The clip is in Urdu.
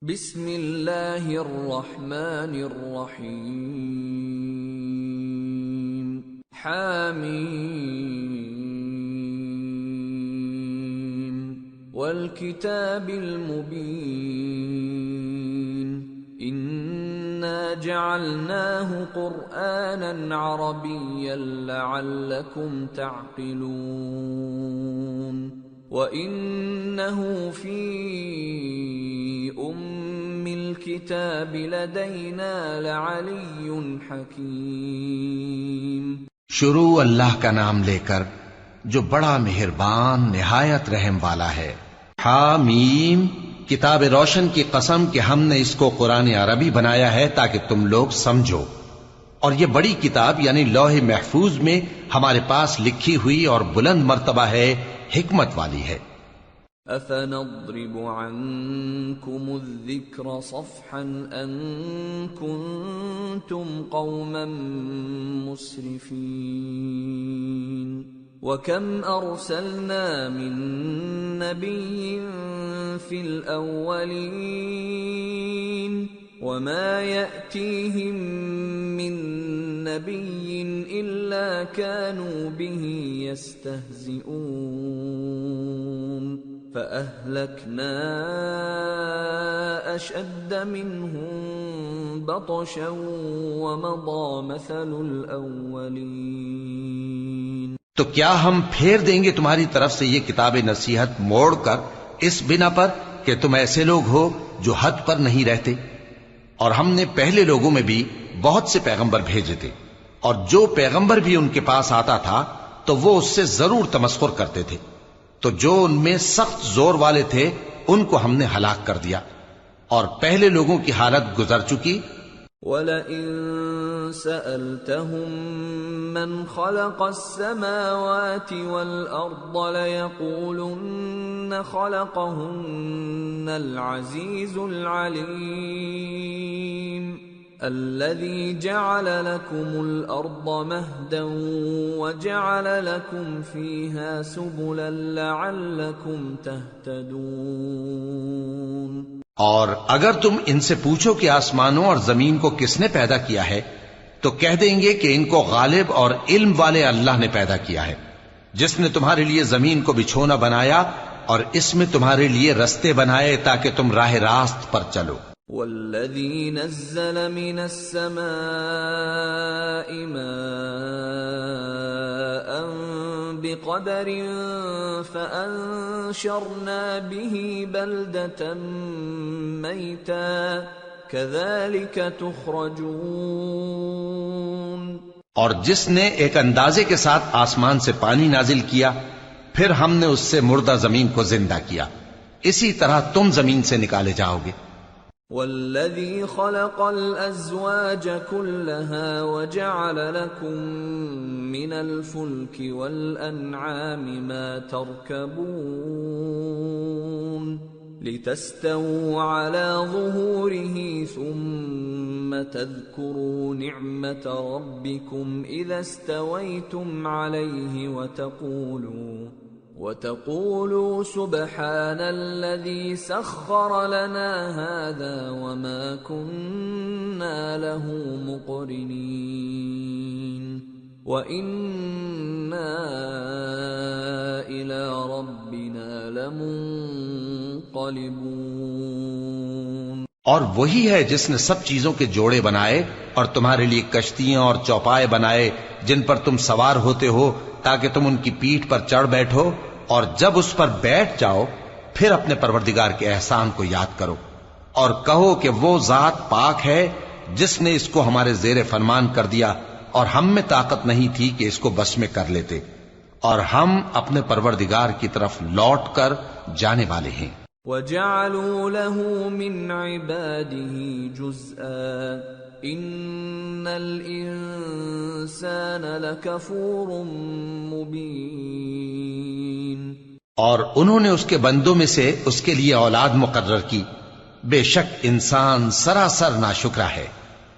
بسم اللہ الرحمن الرحیم حامیم والکتاب المبین انا جعلناه قرآنا عربیا لعلکم تعقلون وَإِنَّهُ فِي أُمِّ الْكِتَابِ لَدَيْنَا لَعَلِيٌّ حَكِيمٌ۔ شروع اللہ کا نام لے کر جو بڑا مہربان نہایت رحم والا ہے۔ حامیم، کتاب روشن کی قسم کہ ہم نے اس کو قرآن عربی بنایا ہے تاکہ تم لوگ سمجھو، اور یہ بڑی کتاب یعنی لوح محفوظ میں ہمارے پاس لکھی ہوئی اور بلند مرتبہ ہے، حکمت والی ہے۔ أَفَنَضْرِبُ عَنْكُمُ الذِّكْرَ صَفْحًا أَن كُنتُمْ قَوْمًا مُسْرِفِينَ وَكَمْ أَرْسَلْنَا مِن نَّبِيٍّ فِي الْأَوَّلِينَ وَمَا يَأْتِيهِم مِّن نَّبِيٍّ إِلَّا كَانُوا بِهِ يَسْتَهْزِئُونَ فَأَهْلَكْنَا أَشَدَّ مِنْهُم بَطْشًا وَمَضَىٰ مَثَلُ الْأَوَّلِينَ۔ تو کیا ہم پھیر دیں گے تمہاری طرف سے یہ کتاب نصیحت موڑ کر اس بنا پر کہ تم ایسے لوگ ہو جو حد پر نہیں رہتے؟ اور ہم نے پہلے لوگوں میں بھی بہت سے پیغمبر بھیجے تھے، اور جو پیغمبر بھی ان کے پاس آتا تھا تو وہ اس سے ضرور تمسخر کرتے تھے، تو جو ان میں سخت زور والے تھے ان کو ہم نے ہلاک کر دیا، اور پہلے لوگوں کی حالت گزر چکی۔ وَلَئِن سَأَلْتَهُم مَّنْ خَلَقَ السَّمَاوَاتِ وَالْأَرْضَ لَيَقُولُنَّ خَلَقَهُنَّ الْعَزِيزُ الْعَلِيمُ الَّذِي جَعَلَ لَكُمُ الْأَرْضَ مَهْدًا وَجَعَلَ لَكُمْ فِيهَا سُبُلًا لَعَلَّكُمْ تَهْتَدُونَ۔ اور اگر تم ان سے پوچھو کہ آسمانوں اور زمین کو کس نے پیدا کیا ہے تو کہہ دیں گے کہ ان کو غالب اور علم والے اللہ نے پیدا کیا ہے، جس نے تمہارے لیے زمین کو بچھونا بنایا اور اس میں تمہارے لیے رستے بنائے تاکہ تم راہ راست پر چلو۔ وَالَّذِي نَزَّلَ مِنَ السَّمَاءِ مَاءً بِقَدَرٍ فَأَنشَرْنَا بِهِ بَلْدَةً مَيْتًا كَذَلِكَ تُخْرَجُونَ۔ اور جس نے ایک اندازے کے ساتھ آسمان سے پانی نازل کیا، پھر ہم نے اس سے مردہ زمین کو زندہ کیا، اسی طرح تم زمین سے نکالے جاؤ گے۔ وَالَّذِي خَلَقَ الْأَزْوَاجَ كُلَّهَا وَجَعَلَ لَكُم مِّنَ الْفُلْكِ وَالْأَنْعَامِ مَا تَرْكَبُونَ لِتَسْتَوُوا عَلَى ظُهُورِهِ ثُمَّ تَذْكُرُوا نِعْمَةَ رَبِّكُمْ إِذَا اسْتَوَيْتُمْ عَلَيْهِ وَتَقُولُوا سُبْحَانَ الَّذِي سَخَّرَ لَنَا هَذَا وَمَا كُنَّا لَهُ مُقْرِنِينَ وَإِنَّا إِلَى رَبِّنَا لَمُنقَلِبُونَ۔ اور وہی ہے جس نے سب چیزوں کے جوڑے بنائے اور تمہارے لیے کشتیاں اور چوپائے بنائے جن پر تم سوار ہوتے ہو تاکہ تم ان کی پیٹھ پر چڑھ بیٹھو، اور جب اس پر بیٹھ جاؤ پھر اپنے پروردگار کے احسان کو یاد کرو اور کہو کہ وہ ذات پاک ہے جس نے اس کو ہمارے زیر فرمان کر دیا اور ہم میں طاقت نہیں تھی کہ اس کو بس میں کر لیتے، اور ہم اپنے پروردگار کی طرف لوٹ کر جانے والے ہیں۔ وَجَعَلُوا لَهُ مِنْ عِبَادِهِ جُزْءًا إِنَّ الْإِنسَانَ لَكَفُورٌ مُبِينٌ۔ اور انہوں نے اس کے بندوں میں سے اس کے لیے اولاد مقرر کی، بے شک انسان سراسر ناشکرا ہے۔